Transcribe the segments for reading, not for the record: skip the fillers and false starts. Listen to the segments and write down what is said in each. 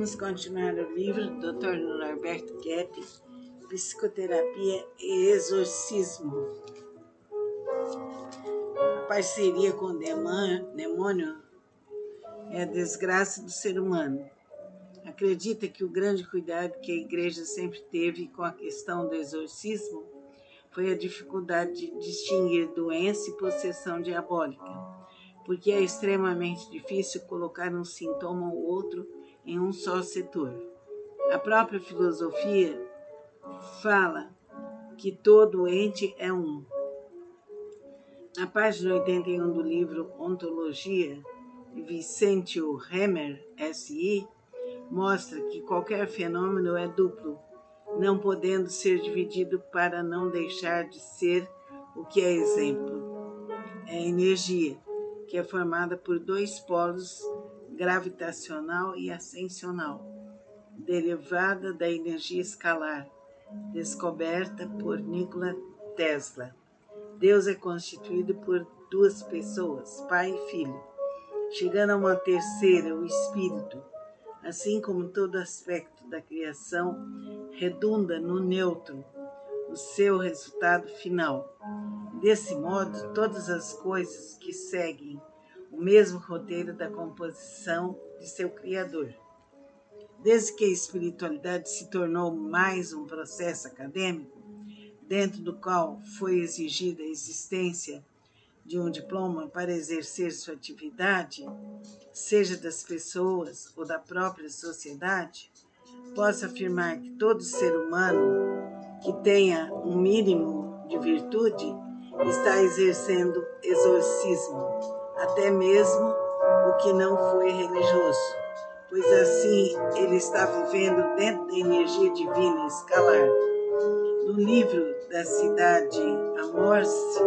Vamos continuar o livro do Dr. Norberto Kepp, Psicoterapia e Exorcismo. A parceria com o demônio é a desgraça do ser humano. Acredita que o grande cuidado que a igreja sempre teve com a questão do exorcismo foi a dificuldade de distinguir doença e possessão diabólica, porque é extremamente difícil colocar um sintoma ou outro em um só setor. A própria filosofia fala que todo ente é um. Na página 81 do livro Ontologia, de Vicentio Hammer, S.I., mostra que qualquer fenômeno é duplo, não podendo ser dividido para não deixar de ser o que é exemplo. É a energia, que é formada por dois polos, gravitacional e ascensional, derivada da energia escalar, descoberta por Nikola Tesla. Deus é constituído por duas pessoas, pai e filho, chegando a uma terceira, o espírito. Assim como todo aspecto da criação redunda no neutro, o seu resultado final. Desse modo, todas as coisas que seguem o mesmo roteiro da composição de seu Criador. Desde que a espiritualidade se tornou mais um processo acadêmico, dentro do qual foi exigida a existência de um diploma para exercer sua atividade, seja das pessoas ou da própria sociedade, posso afirmar que todo ser humano que tenha um mínimo de virtude está exercendo exorcismo, até mesmo o que não foi religioso, pois assim ele está vivendo dentro da energia divina escalar. No livro da cidade Amorce,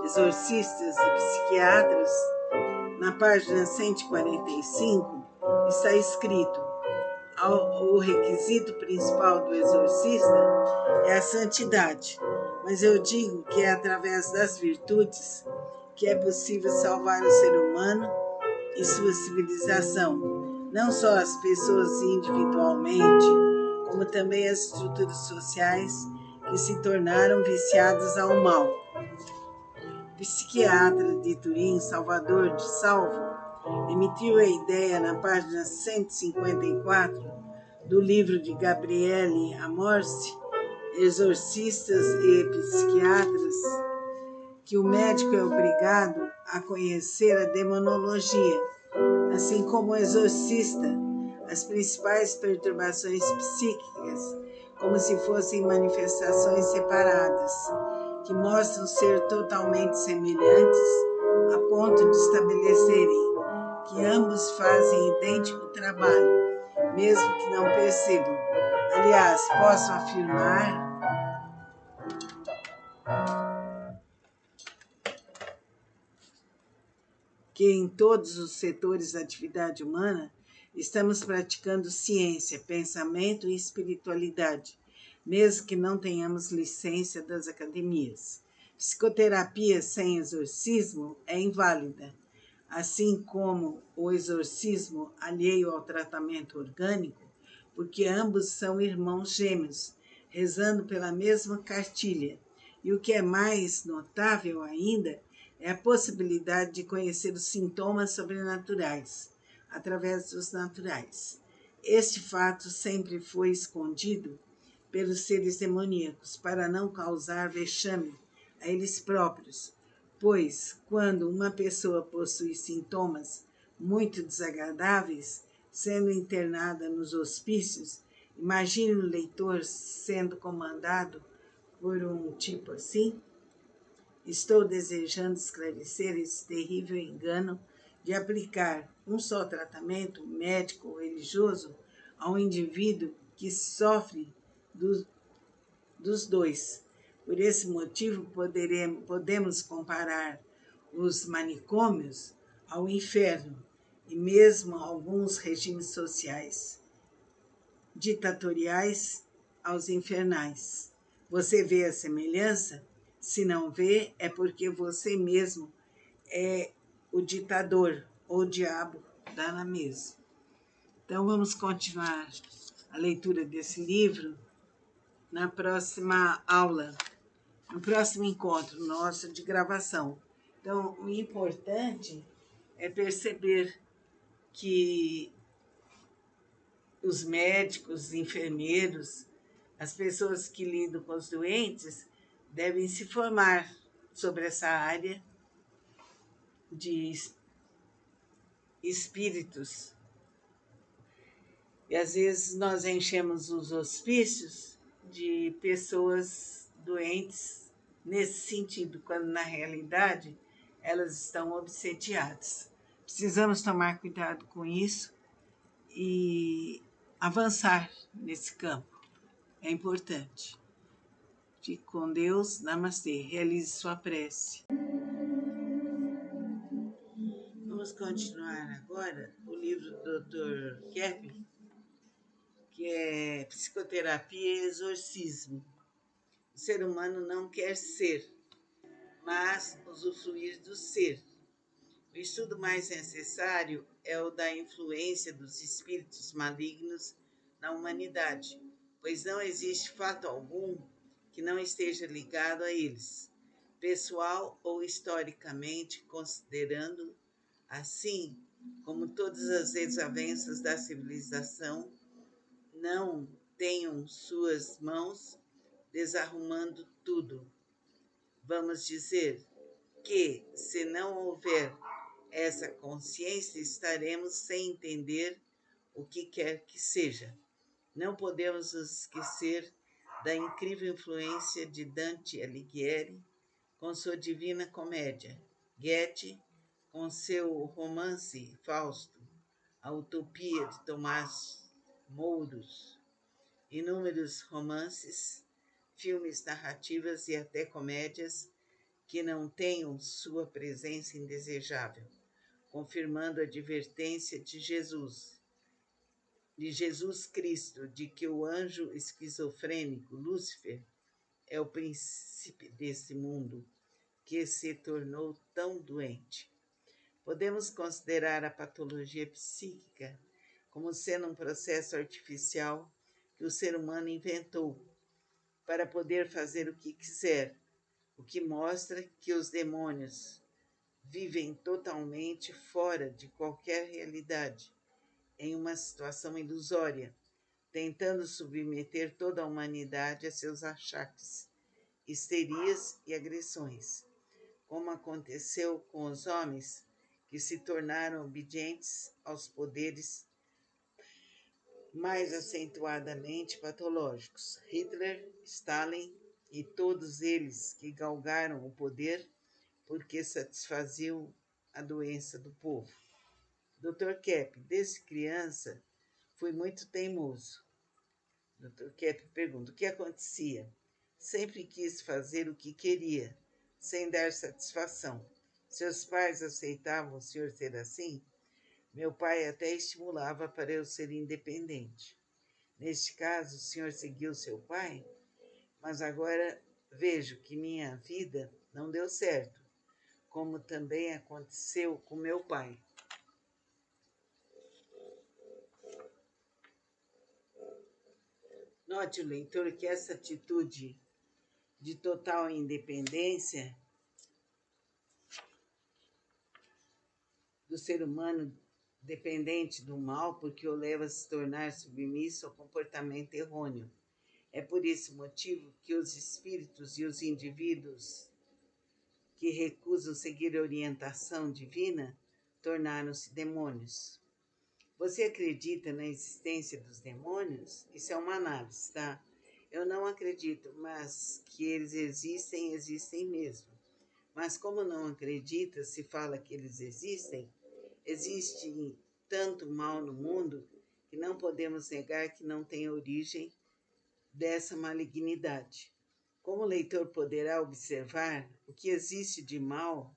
Exorcistas e Psiquiatras, na página 145, está escrito: o requisito principal do exorcista é a santidade, mas eu digo que é através das virtudes que é possível salvar o ser humano e sua civilização, não só as pessoas individualmente, como também as estruturas sociais que se tornaram viciadas ao mal. O psiquiatra de Turim, Salvador de Salvo, emitiu a ideia na página 154 do livro de Gabriele Amorce, Exorcistas e Psiquiatras, que o médico é obrigado a conhecer a demonologia, assim como o exorcista, as principais perturbações psíquicas, como se fossem manifestações separadas, que mostram ser totalmente semelhantes a ponto de estabelecerem que ambos fazem idêntico trabalho, mesmo que não percebam. Aliás, posso afirmar que em todos os setores da atividade humana estamos praticando ciência, pensamento e espiritualidade, mesmo que não tenhamos licença das academias. Psicoterapia sem exorcismo é inválida, assim como o exorcismo alheio ao tratamento orgânico, porque ambos são irmãos gêmeos, rezando pela mesma cartilha. E o que é mais notável ainda é a possibilidade de conhecer os sintomas sobrenaturais, através dos naturais. Este fato sempre foi escondido pelos seres demoníacos, para não causar vexame a eles próprios, pois, quando uma pessoa possui sintomas muito desagradáveis, sendo internada nos hospícios, imagine o leitor sendo comandado por um tipo assim. Estou desejando esclarecer esse terrível engano de aplicar um só tratamento médico ou religioso a um indivíduo que sofre dos dois. Por esse motivo, podemos comparar os manicômios ao inferno e mesmo alguns regimes sociais ditatoriais aos infernais. Você vê a semelhança? Se não vê, é porque você mesmo é o ditador ou o diabo, dá na mesma. Então, vamos continuar a leitura desse livro na próxima aula, no próximo encontro nosso de gravação. Então, o importante é perceber que os médicos, os enfermeiros, as pessoas que lidam com os doentes devem se formar sobre essa área de espíritos. E às vezes nós enchemos os hospícios de pessoas doentes nesse sentido, quando na realidade elas estão obsediadas. Precisamos tomar cuidado com isso e avançar nesse campo. É importante. Fique com Deus. Namastê. Realize sua prece. Vamos continuar agora o livro do Dr. Kepler, que é Psicoterapia e Exorcismo. O ser humano não quer ser, mas usufruir do ser. O estudo mais necessário é o da influência dos espíritos malignos na humanidade, pois não existe fato algum que não esteja ligado a eles, pessoal ou historicamente, considerando assim como todas as desavenças da civilização não tenham suas mãos desarrumando tudo. Vamos dizer que, se não houver essa consciência, estaremos sem entender o que quer que seja. Não podemos nos esquecer da incrível influência de Dante Alighieri com sua Divina Comédia, Goethe com seu romance Fausto, a Utopia de Tomás Mouros, inúmeros romances, filmes, narrativas e até comédias que não tenham sua presença indesejável, confirmando a advertência de Jesus Cristo, de que o anjo esquizofrênico Lúcifer é o príncipe desse mundo que se tornou tão doente. Podemos considerar a patologia psíquica como sendo um processo artificial que o ser humano inventou para poder fazer o que quiser, o que mostra que os demônios vivem totalmente fora de qualquer realidade, em uma situação ilusória, tentando submeter toda a humanidade a seus achaques, histerias e agressões, como aconteceu com os homens que se tornaram obedientes aos poderes mais acentuadamente patológicos. Hitler, Stalin e todos eles que galgaram o poder porque satisfaziam a doença do povo. Dr. Kep, desde criança, fui muito teimoso. Dr. Kep pergunta, o que acontecia? Sempre quis fazer o que queria, sem dar satisfação. Seus pais aceitavam o senhor ser assim? Meu pai até estimulava para eu ser independente. Neste caso, o senhor seguiu seu pai? Mas agora vejo que minha vida não deu certo, como também aconteceu com meu pai. Note, o leitor, que essa atitude de total independência do ser humano dependente do mal, porque o leva a se tornar submisso ao comportamento errôneo. É por esse motivo que os espíritos e os indivíduos que recusam seguir a orientação divina tornaram-se demônios. Você acredita na existência dos demônios? Isso é uma análise, tá? Eu não acredito, mas que eles existem, existem mesmo. Mas como não acredita, se fala que eles existem, existe tanto mal no mundo que não podemos negar que não tem origem dessa malignidade. Como o leitor poderá observar, o que existe de mal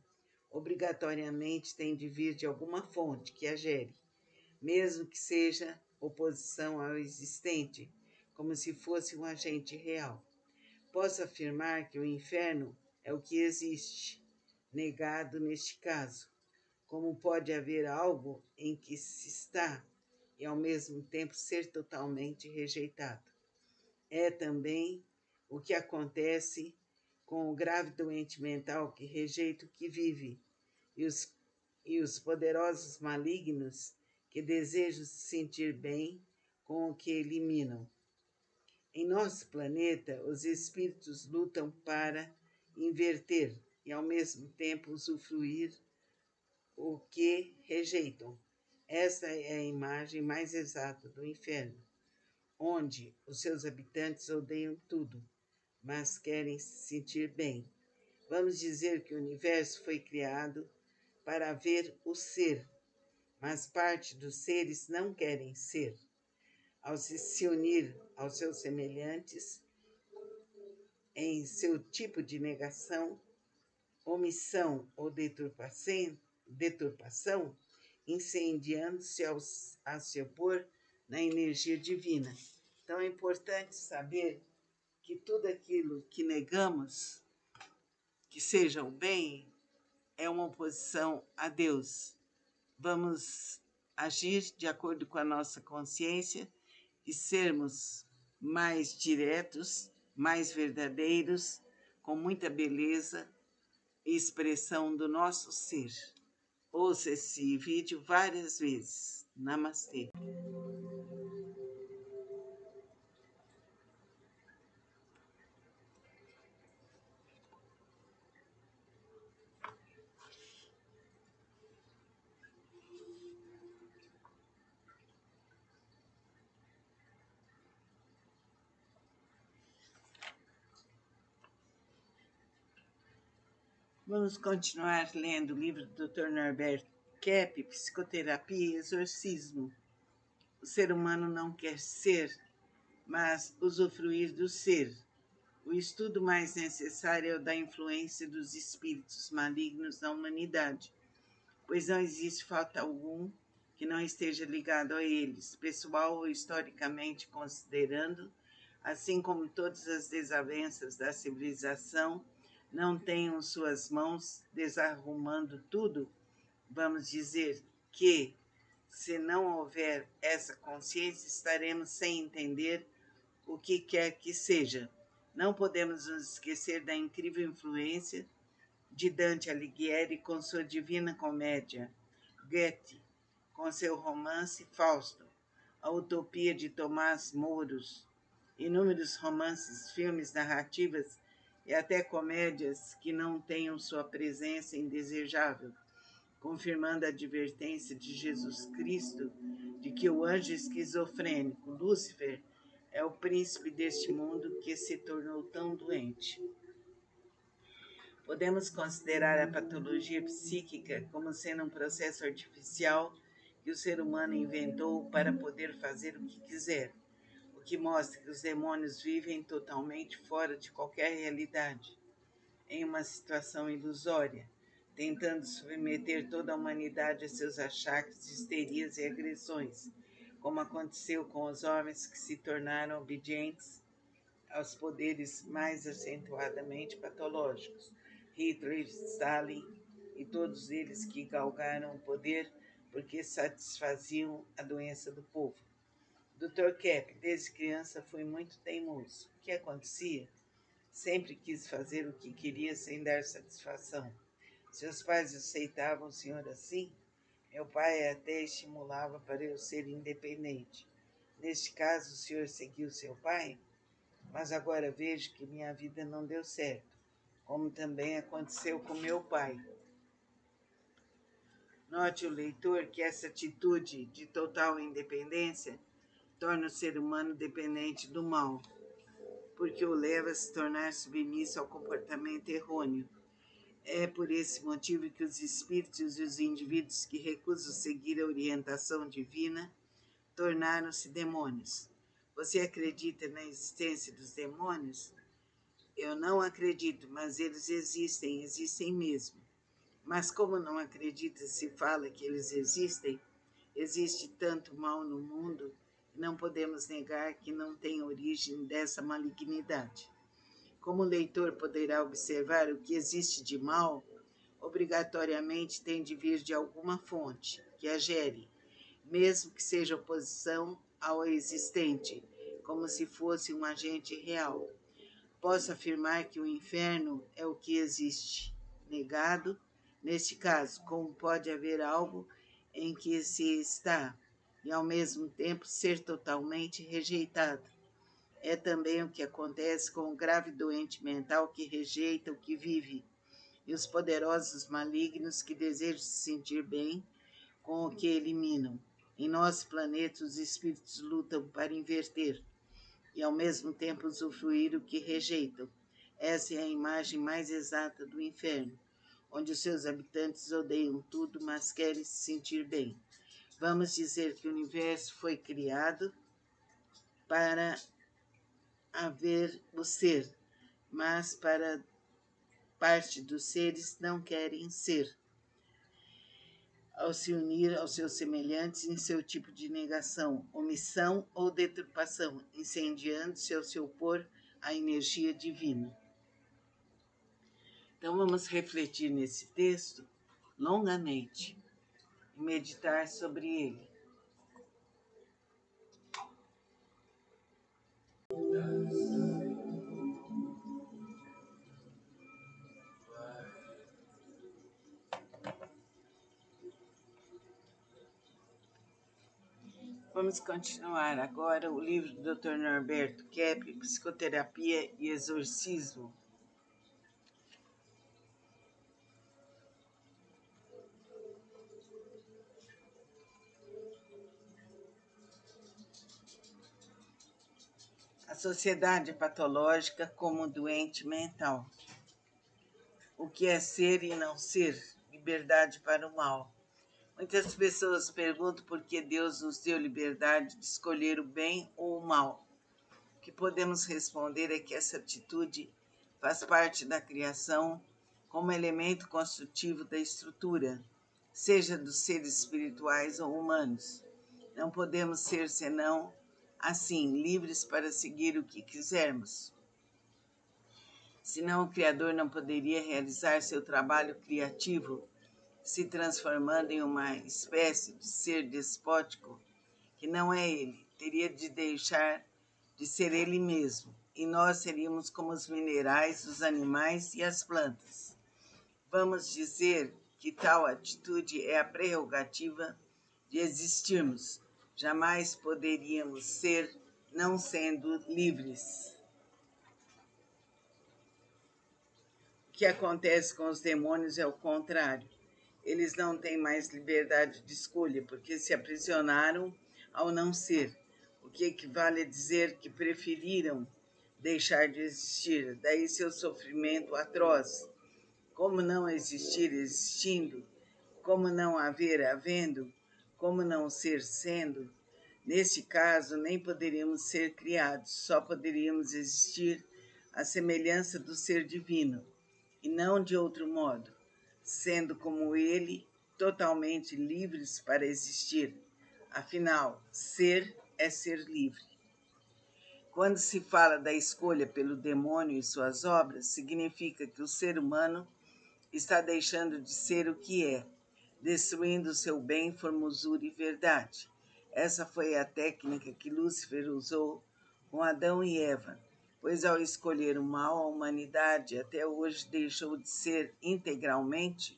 obrigatoriamente tem de vir de alguma fonte que a gere, mesmo que seja oposição ao existente, como se fosse um agente real. Posso afirmar que o inferno é o que existe, negado neste caso. Como pode haver algo em que se está e ao mesmo tempo ser totalmente rejeitado. É também o que acontece com o grave doente mental que rejeita o que vive e os poderosos malignos que desejam se sentir bem com o que eliminam. Em nosso planeta, os espíritos lutam para inverter e, ao mesmo tempo, usufruir o que rejeitam. Essa é a imagem mais exata do inferno, onde os seus habitantes odeiam tudo, mas querem se sentir bem. Vamos dizer que o universo foi criado para ver o ser, mas parte dos seres não querem ser. Ao se unir aos seus semelhantes, em seu tipo de negação, omissão ou deturpação, incendiando-se a se opor na energia divina. Então é importante saber que tudo aquilo que negamos, que seja o bem, é uma oposição a Deus. Vamos agir de acordo com a nossa consciência e sermos mais diretos, mais verdadeiros, com muita beleza e expressão do nosso ser. Ouça esse vídeo várias vezes. Namastê. Vamos continuar lendo o livro do Dr. Norbert Kepp, Psicoterapia e Exorcismo. O ser humano não quer ser, mas usufruir do ser. O estudo mais necessário é o da influência dos espíritos malignos na humanidade, pois não existe fato algum que não esteja ligado a eles, pessoal ou historicamente considerando, assim como todas as desavenças da civilização não tenham suas mãos desarrumando tudo. Vamos dizer que, se não houver essa consciência, estaremos sem entender o que quer que seja. Não podemos nos esquecer da incrível influência de Dante Alighieri com sua Divina Comédia, Goethe com seu romance Fausto, a Utopia de Tomás Mouros, inúmeros romances, filmes, narrativas e até comédias que não tenham sua presença indesejável, confirmando a advertência de Jesus Cristo de que o anjo esquizofrênico, Lúcifer, é o príncipe deste mundo que se tornou tão doente. Podemos considerar a patologia psíquica como sendo um processo artificial que o ser humano inventou para poder fazer o que quiser, o que mostra que os demônios vivem totalmente fora de qualquer realidade, em uma situação ilusória, tentando submeter toda a humanidade a seus achaques, histerias e agressões, como aconteceu com os homens que se tornaram obedientes aos poderes mais acentuadamente patológicos, Hitler, Stalin e todos eles que galgaram o poder porque satisfaziam a doença do povo. Dr. Kepp, desde criança, foi muito teimoso. O que acontecia? Sempre quis fazer o que queria sem dar satisfação. Seus pais aceitavam o senhor assim? Meu pai até estimulava para eu ser independente. Neste caso, o senhor seguiu seu pai? Mas agora vejo que minha vida não deu certo, como também aconteceu com meu pai. Note o leitor que essa atitude de total independência torna o ser humano dependente do mal, porque o leva a se tornar submisso ao comportamento errôneo. É por esse motivo que os espíritos e os indivíduos que recusam seguir a orientação divina tornaram-se demônios. Você acredita na existência dos demônios? Eu não acredito, mas eles existem, existem mesmo. Mas como não acredita se fala que eles existem, existe tanto mal no mundo que não podemos negar que não tem origem dessa malignidade. Como o leitor poderá observar, o que existe de mal, obrigatoriamente tem de vir de alguma fonte que a gere. mesmo que seja oposição ao existente, como se fosse um agente real. Posso afirmar que o inferno é o que existe, negado, neste caso, como pode haver algo em que se está e ao mesmo tempo ser totalmente rejeitado. É também o que acontece com o grave doente mental que rejeita o que vive e os poderosos malignos que desejam se sentir bem com o que eliminam. Em nosso planeta, os espíritos lutam para inverter e ao mesmo tempo usufruir o que rejeitam. Essa é a imagem mais exata do inferno, onde os seus habitantes odeiam tudo, mas querem se sentir bem. Vamos dizer que o universo foi criado para haver o ser, mas para parte dos seres não querem ser, ao se unir aos seus semelhantes em seu tipo de negação, omissão ou deturpação, incendiando-se ao se opor à energia divina. Então vamos refletir nesse texto longamente e meditar sobre ele. Vamos continuar agora o livro do Dr. Norberto Kepp, Psicoterapia e Exorcismo. A sociedade patológica como doente mental. O que é ser e não ser? Liberdade para o mal. Muitas pessoas perguntam por que Deus nos deu liberdade de escolher o bem ou o mal. O que podemos responder é que essa atitude faz parte da criação como elemento construtivo da estrutura, seja dos seres espirituais ou humanos. Não podemos ser senão, assim, livres para seguir o que quisermos. Senão o Criador não poderia realizar seu trabalho criativo, se transformando em uma espécie de ser despótico, que não é ele, teria de deixar de ser ele mesmo, e nós seríamos como os minerais, os animais e as plantas. Vamos dizer que tal atitude é a prerrogativa de existirmos. Jamais poderíamos ser não sendo livres. O que acontece com os demônios é o contrário. Eles não têm mais liberdade de escolha, porque se aprisionaram ao não ser, o que equivale a dizer que preferiram deixar de existir, daí seu sofrimento atroz. Como não existir existindo? Como não haver havendo? Como não ser sendo? Neste caso, nem poderíamos ser criados, só poderíamos existir à semelhança do ser divino, e não de outro modo, sendo como ele, totalmente livres para existir. Afinal, ser é ser livre. Quando se fala da escolha pelo demônio e suas obras, significa que o ser humano está deixando de ser o que é, destruindo seu bem, formosura e verdade. Essa foi a técnica que Lúcifer usou com Adão e Eva, pois ao escolher o mal, a humanidade até hoje deixou de ser integralmente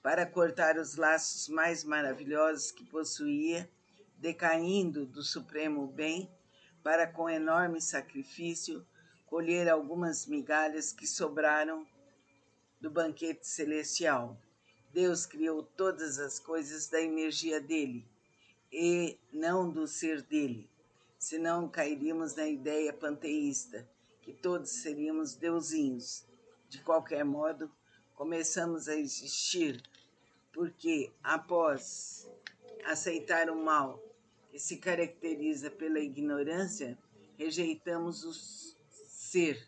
para cortar os laços mais maravilhosos que possuía, decaindo do supremo bem, para com enorme sacrifício colher algumas migalhas que sobraram do banquete celestial. Deus criou todas as coisas da energia dele e não do ser dele, senão cairíamos na ideia panteísta, que todos seríamos deusinhos. De qualquer modo, começamos a existir porque, após aceitar o mal, que se caracteriza pela ignorância, rejeitamos o ser.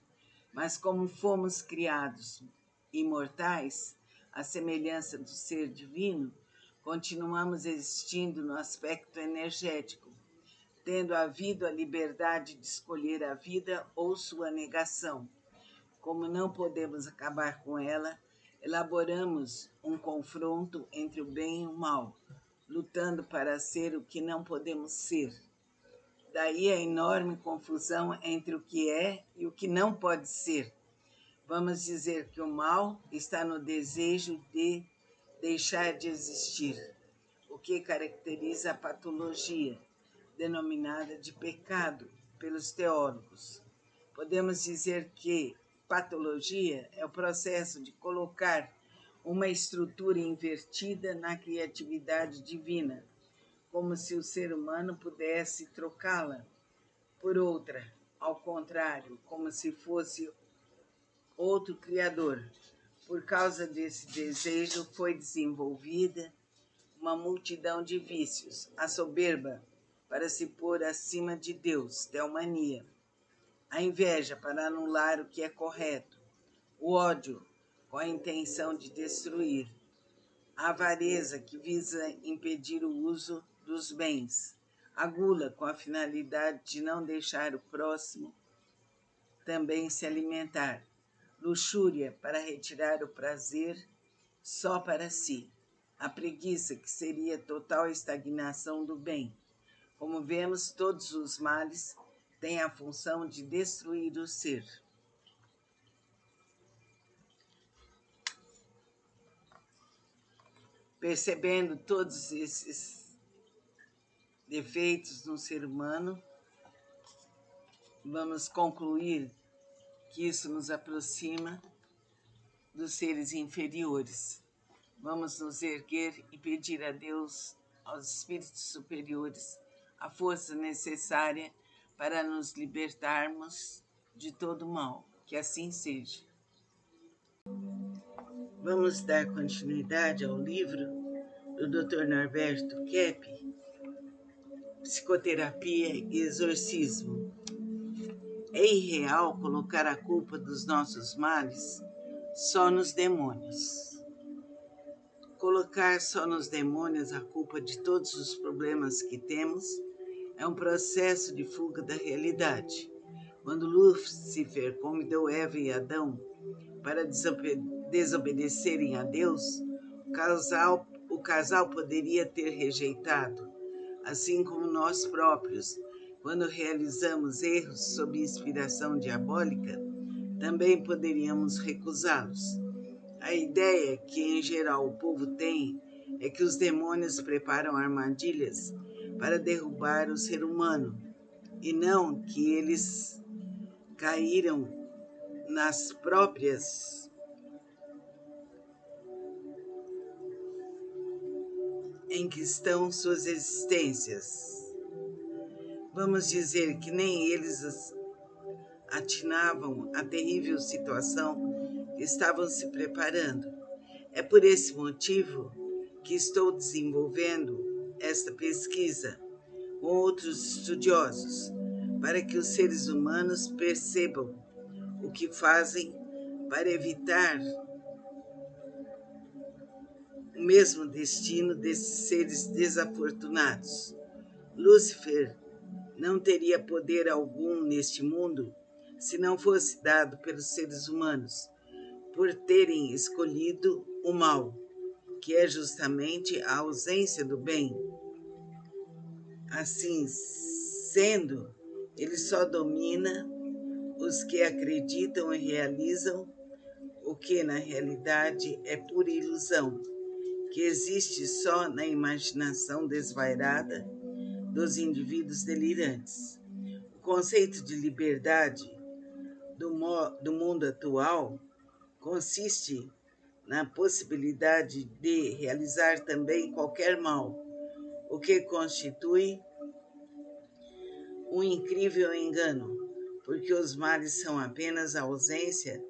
Mas como fomos criados imortais, à semelhança do ser divino, continuamos existindo no aspecto energético, tendo havido a liberdade de escolher a vida ou sua negação. Como não podemos acabar com ela, elaboramos um confronto entre o bem e o mal, lutando para ser o que não podemos ser. Daí a enorme confusão entre o que é e o que não pode ser. Vamos dizer que o mal está no desejo de deixar de existir, o que caracteriza a patologia, denominada de pecado pelos teólogos. Podemos dizer que patologia é o processo de colocar uma estrutura invertida na criatividade divina, como se o ser humano pudesse trocá-la por outra, ao contrário, como se fosse outro criador. Por causa desse desejo foi desenvolvida uma multidão de vícios, a soberba para se pôr acima de Deus, teomania, a inveja para anular o que é correto, o ódio com a intenção de destruir, a avareza que visa impedir o uso dos bens, a gula com a finalidade de não deixar o próximo também se alimentar, luxúria para retirar o prazer só para si, a preguiça que seria total estagnação do bem. Como vemos, todos os males têm a função de destruir o ser. Percebendo todos esses defeitos no ser humano, vamos concluir que isso nos aproxima dos seres inferiores. Vamos nos erguer e pedir a Deus, aos espíritos superiores, a força necessária para nos libertarmos de todo mal. Que assim seja. Vamos dar continuidade ao livro do Dr. Norberto Kepp, Psicoterapia e Exorcismo. É irreal colocar a culpa dos nossos males só nos demônios. Colocar só nos demônios a culpa de todos os problemas que temos é um processo de fuga da realidade. Quando Lúcifer convidou Eva e Adão para desobedecerem a Deus, o casal poderia ter rejeitado, assim como nós próprios, quando realizamos erros sob inspiração diabólica, também poderíamos recusá-los. A ideia que, em geral, o povo tem é que os demônios preparam armadilhas para derrubar o ser humano, e não que eles caíram nas próprias em que estão suas existências. Vamos dizer que nem eles atinavam a terrível situação que estavam se preparando. É por esse motivo que estou desenvolvendo esta pesquisa com outros estudiosos, para que os seres humanos percebam o que fazem para evitar o mesmo destino desses seres desafortunados. Lúcifer não teria poder algum neste mundo se não fosse dado pelos seres humanos, por terem escolhido o mal, que é justamente a ausência do bem. Assim sendo, ele só domina os que acreditam e realizam o que na realidade é pura ilusão, que existe só na imaginação desvairada dos indivíduos delirantes. O conceito de liberdade do mundo atual consiste na possibilidade de realizar também qualquer mal, o que constitui um incrível engano, porque os males são apenas a ausência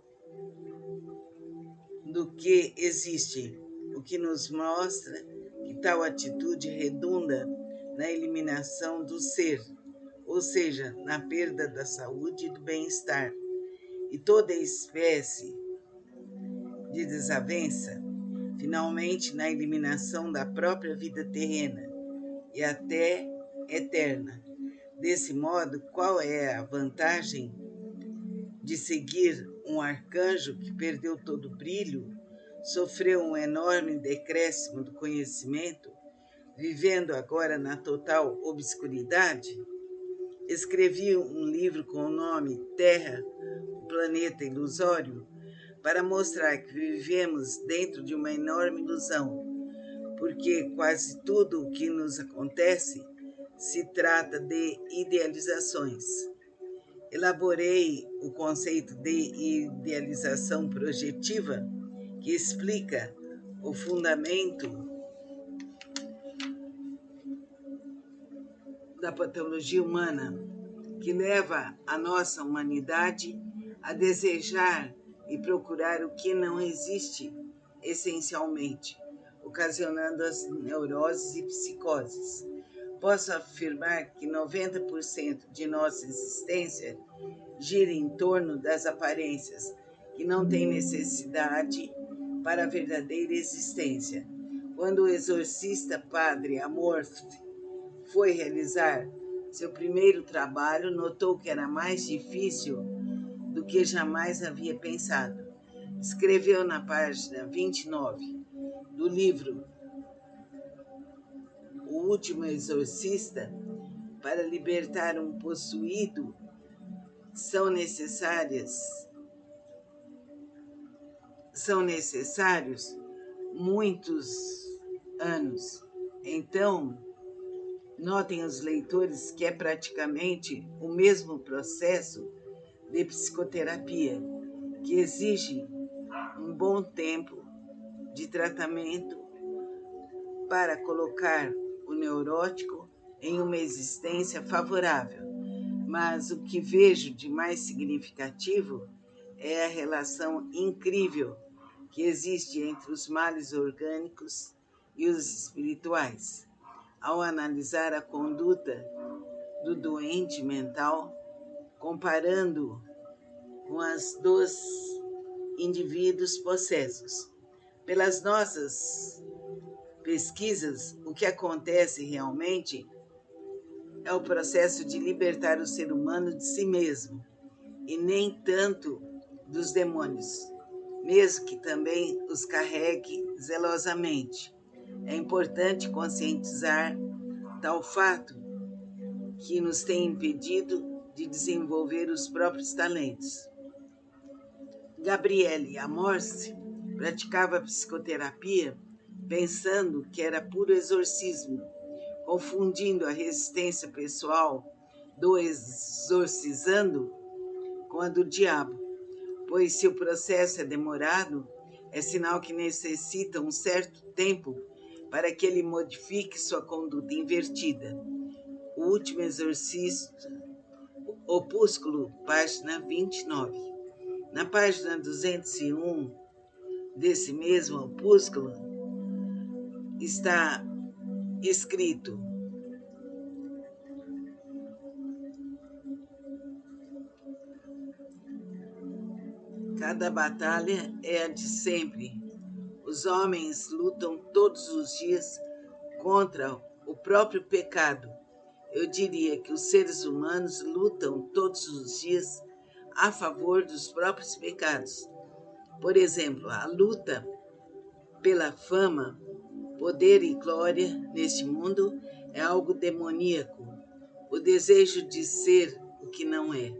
do que existe, o que nos mostra que tal atitude redunda na eliminação do ser, ou seja, na perda da saúde e do bem-estar, e toda espécie de desavença, finalmente na eliminação da própria vida terrena e até eterna. Desse modo, qual é a vantagem de seguir um arcanjo que perdeu todo o brilho, sofreu um enorme decréscimo do conhecimento, vivendo agora na total obscuridade, escrevi um livro com o nome Terra, o Planeta Ilusório, para mostrar que vivemos dentro de uma enorme ilusão, porque quase tudo o que nos acontece se trata de idealizações. Elaborei o conceito de idealização projetiva, que explica o fundamento da patologia humana, que leva a nossa humanidade a desejar e procurar o que não existe essencialmente, ocasionando as neuroses e psicoses. Posso afirmar que 90% de nossa existência gira em torno das aparências, que não têm necessidade para a verdadeira existência. Quando o exorcista Padre Amorth foi realizar seu primeiro trabalho, notou que era mais difícil do que jamais havia pensado. Escreveu na página 29 do livro O Último Exorcista: para libertar um possuído são necessários muitos anos. Então, notem os leitores que é praticamente o mesmo processo de psicoterapia, que exige um bom tempo de tratamento para colocar o neurótico em uma existência favorável. Mas o que vejo de mais significativo é a relação incrível que existe entre os males orgânicos e os espirituais. Ao analisar a conduta do doente mental, comparando com as dos indivíduos possessos. Pelas nossas pesquisas, o que acontece realmente é o processo de libertar o ser humano de si mesmo, e nem tanto dos demônios, mesmo que também os carregue zelosamente. É importante conscientizar tal fato que nos tem impedido de desenvolver os próprios talentos. Gabriele Amorth praticava psicoterapia pensando que era puro exorcismo, confundindo a resistência pessoal do exorcizando com a do diabo, pois se o processo é demorado, é sinal que necessita um certo tempo para que ele modifique sua conduta invertida. O Último Exorcista, Opúsculo, página 29. Na página 201 desse mesmo opúsculo está escrito: cada batalha é a de sempre. Os homens lutam todos os dias contra o próprio pecado. Eu diria que os seres humanos lutam todos os dias a favor dos próprios pecados. Por exemplo, a luta pela fama, poder e glória neste mundo é algo demoníaco. O desejo de ser o que não é.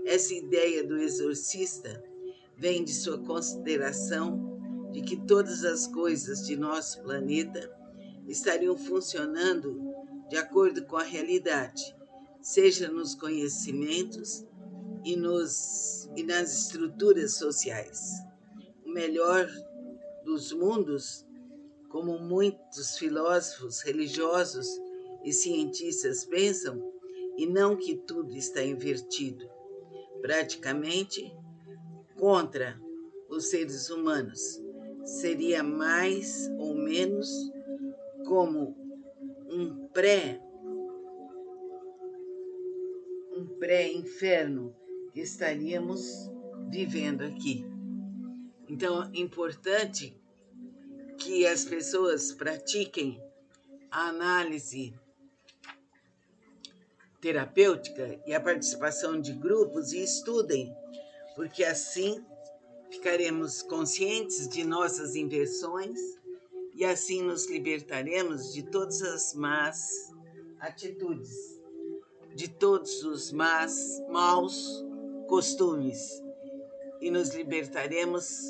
Essa ideia do exorcista vem de sua consideração de que todas as coisas de nosso planeta estariam funcionando de acordo com a realidade, seja nos conhecimentos e nas estruturas sociais. O melhor dos mundos, como muitos filósofos, religiosos e cientistas pensam, e não que tudo está invertido, praticamente contra os seres humanos. Seria mais ou menos como um pré-inferno que estaríamos vivendo aqui. Então, é importante que as pessoas pratiquem a análise terapêutica e a participação de grupos e estudem, porque assim ficaremos conscientes de nossas inversões e assim nos libertaremos de todas as más atitudes, de todos os maus costumes, e nos libertaremos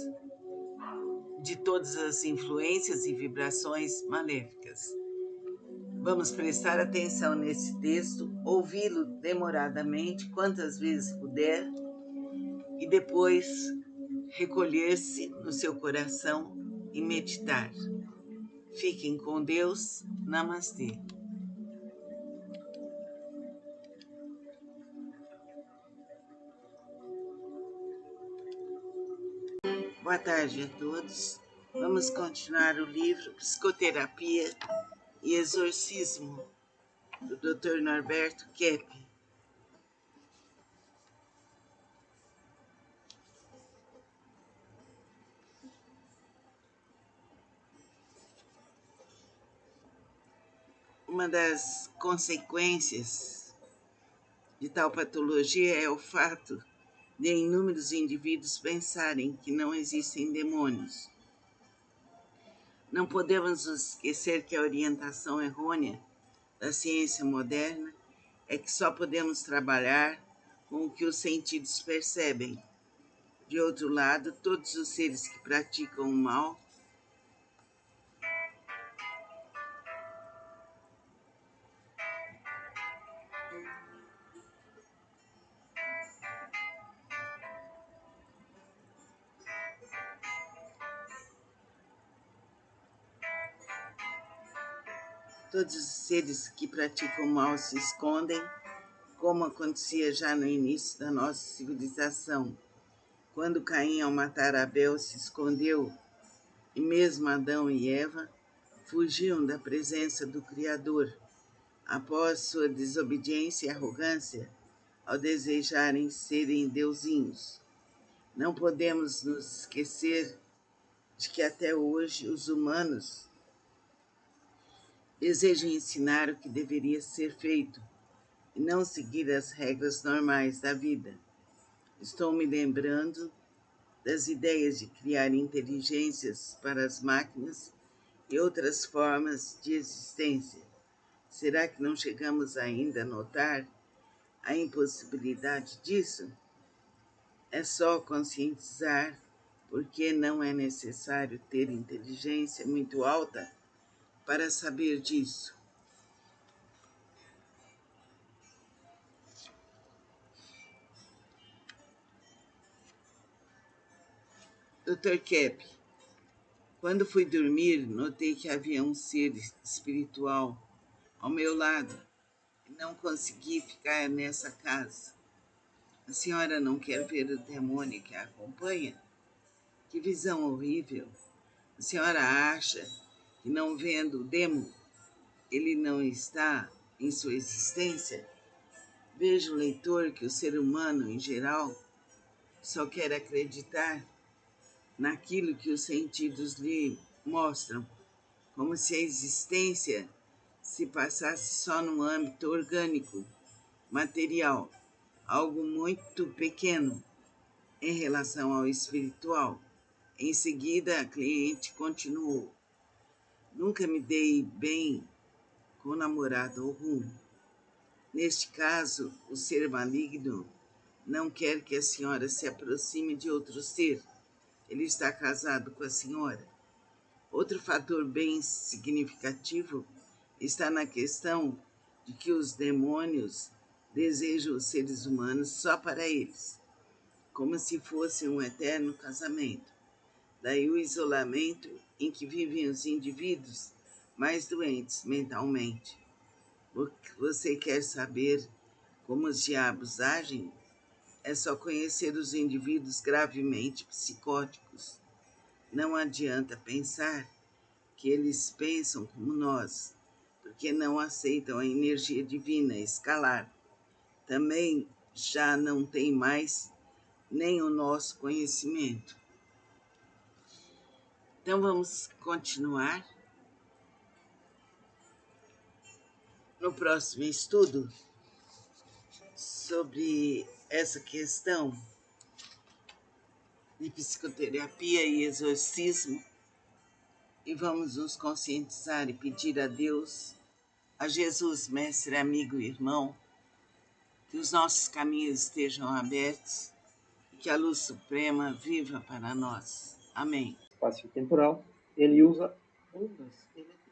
de todas as influências e vibrações maléficas. Vamos prestar atenção nesse texto, ouvi-lo demoradamente, quantas vezes puder, e depois recolher-se no seu coração e meditar. Fiquem com Deus. Namastê. Boa tarde a todos. Vamos continuar o livro Psicoterapia e Exorcismo, do Dr. Norberto Keppe. Uma das consequências de tal patologia é o fato de inúmeros indivíduos pensarem que não existem demônios. Não podemos nos esquecer que a orientação errônea da ciência moderna é que só podemos trabalhar com o que os sentidos percebem. De outro lado, todos os seres que praticam o mal se escondem, como acontecia já no início da nossa civilização. Quando Caim, ao matar Abel, se escondeu, e mesmo Adão e Eva fugiam da presença do Criador, após sua desobediência e arrogância, ao desejarem serem deusinhos. Não podemos nos esquecer de que até hoje os humanos desejam ensinar o que deveria ser feito e não seguir as regras normais da vida. Estou me lembrando das ideias de criar inteligências para as máquinas e outras formas de existência. Será que não chegamos ainda a notar a impossibilidade disso? É só conscientizar, porque não é necessário ter inteligência muito alta para saber disso. Dr. Keppe, quando fui dormir, notei que havia um ser espiritual ao meu lado e não consegui ficar nessa casa. A senhora não quer ver o demônio que a acompanha? Que visão horrível! A senhora acha que não vendo o demo, ele não está em sua existência? Veja, o leitor, que o ser humano, em geral, só quer acreditar naquilo que os sentidos lhe mostram, como se a existência se passasse só no âmbito orgânico, material, algo muito pequeno em relação ao espiritual. Em seguida, a cliente continuou: nunca me dei bem com o namorado algum. Neste caso, o ser maligno não quer que a senhora se aproxime de outro ser. Ele está casado com a senhora. Outro fator bem significativo está na questão de que os demônios desejam os seres humanos só para eles, como se fosse um eterno casamento. Daí o isolamento em que vivem os indivíduos mais doentes mentalmente. Você quer saber como os diabos agem? É só conhecer os indivíduos gravemente psicóticos. Não adianta pensar que eles pensam como nós, porque não aceitam a energia divina escalar. Também já não tem mais nem o nosso conhecimento. Então vamos continuar no próximo estudo sobre essa questão de psicoterapia e exorcismo, e vamos nos conscientizar e pedir a Deus, a Jesus, mestre, amigo e irmão, que os nossos caminhos estejam abertos e que a luz suprema viva para nós. Amém. Espaço-temporal, ele usa ondas eletromagnéticas.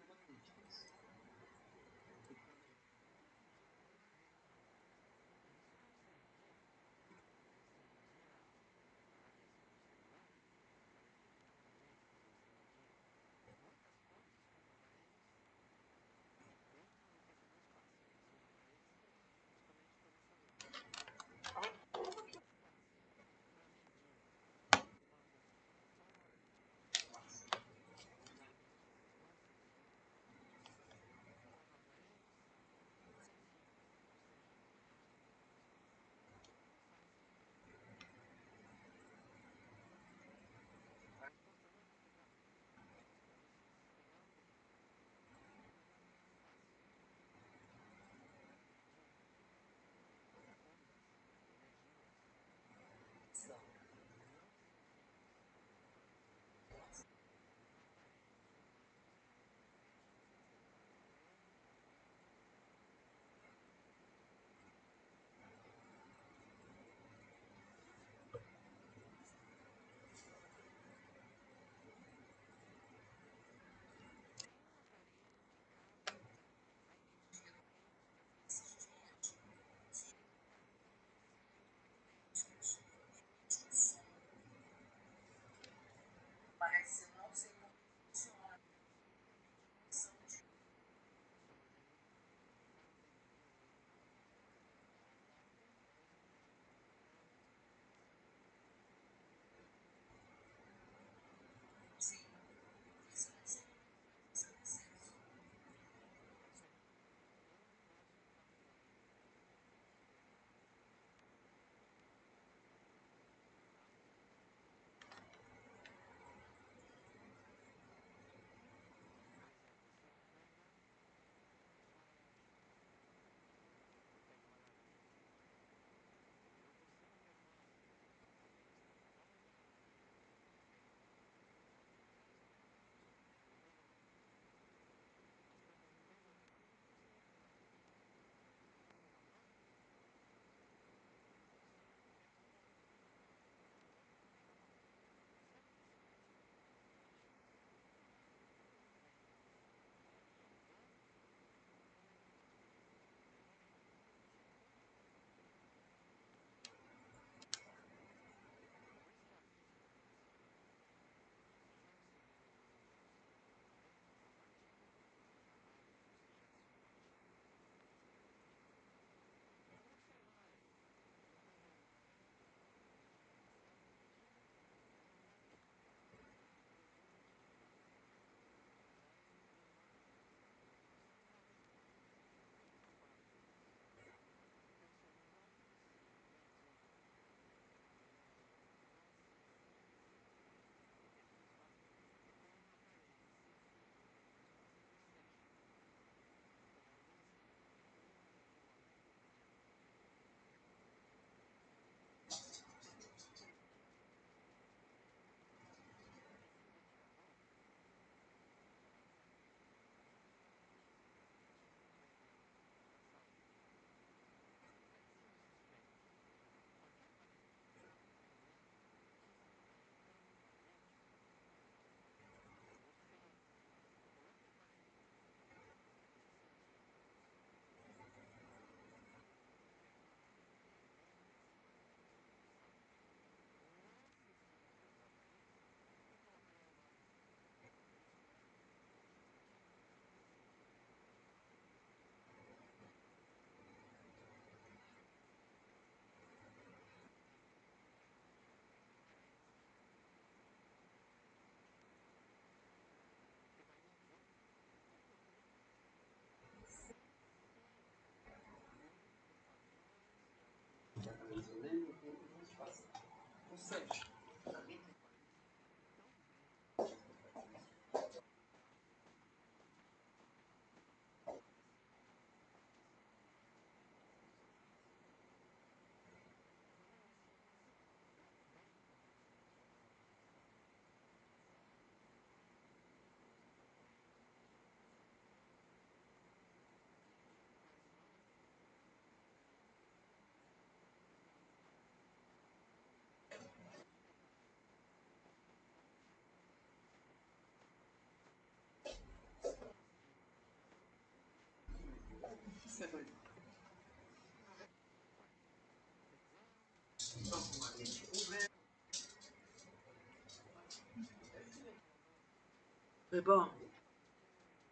Foi bom?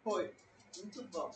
Foi. Muito bom.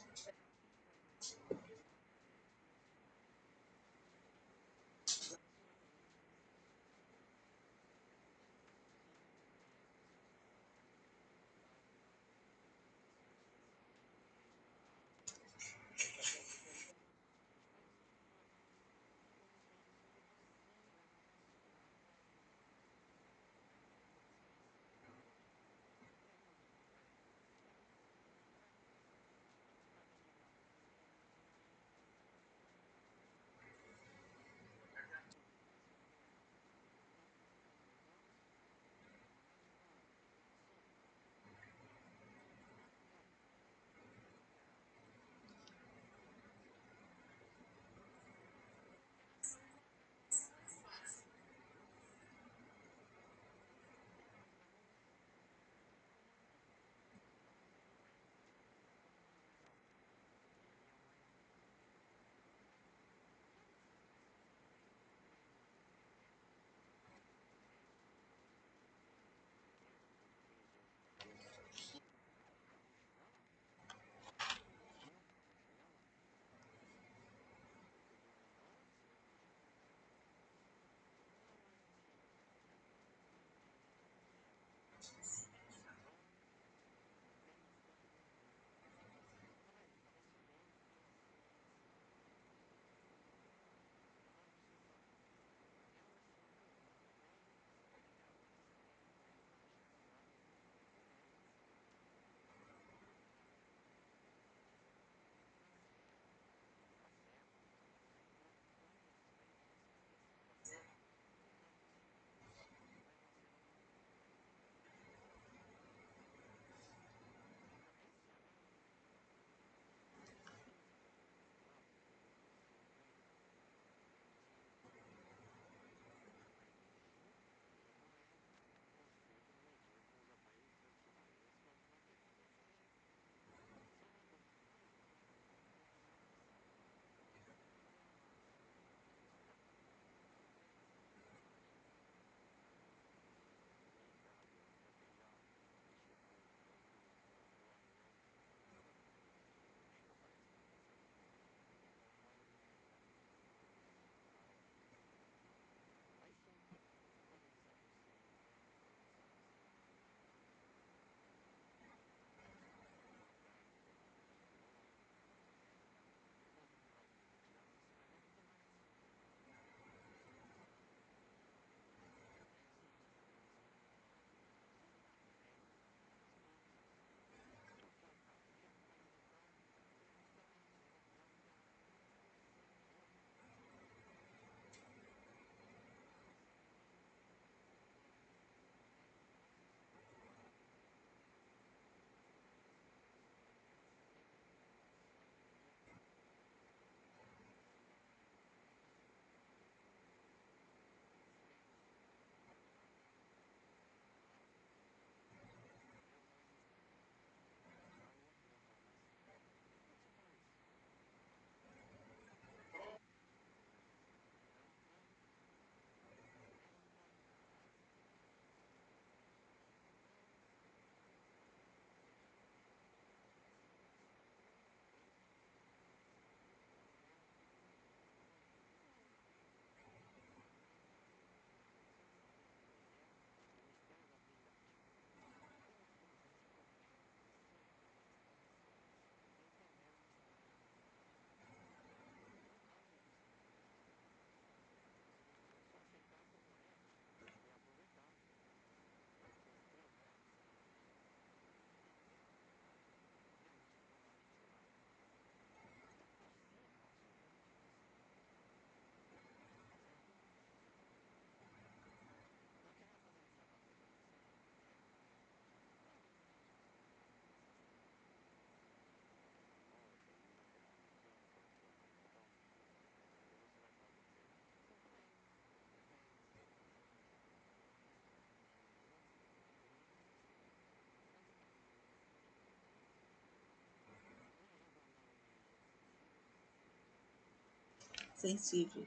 sensível.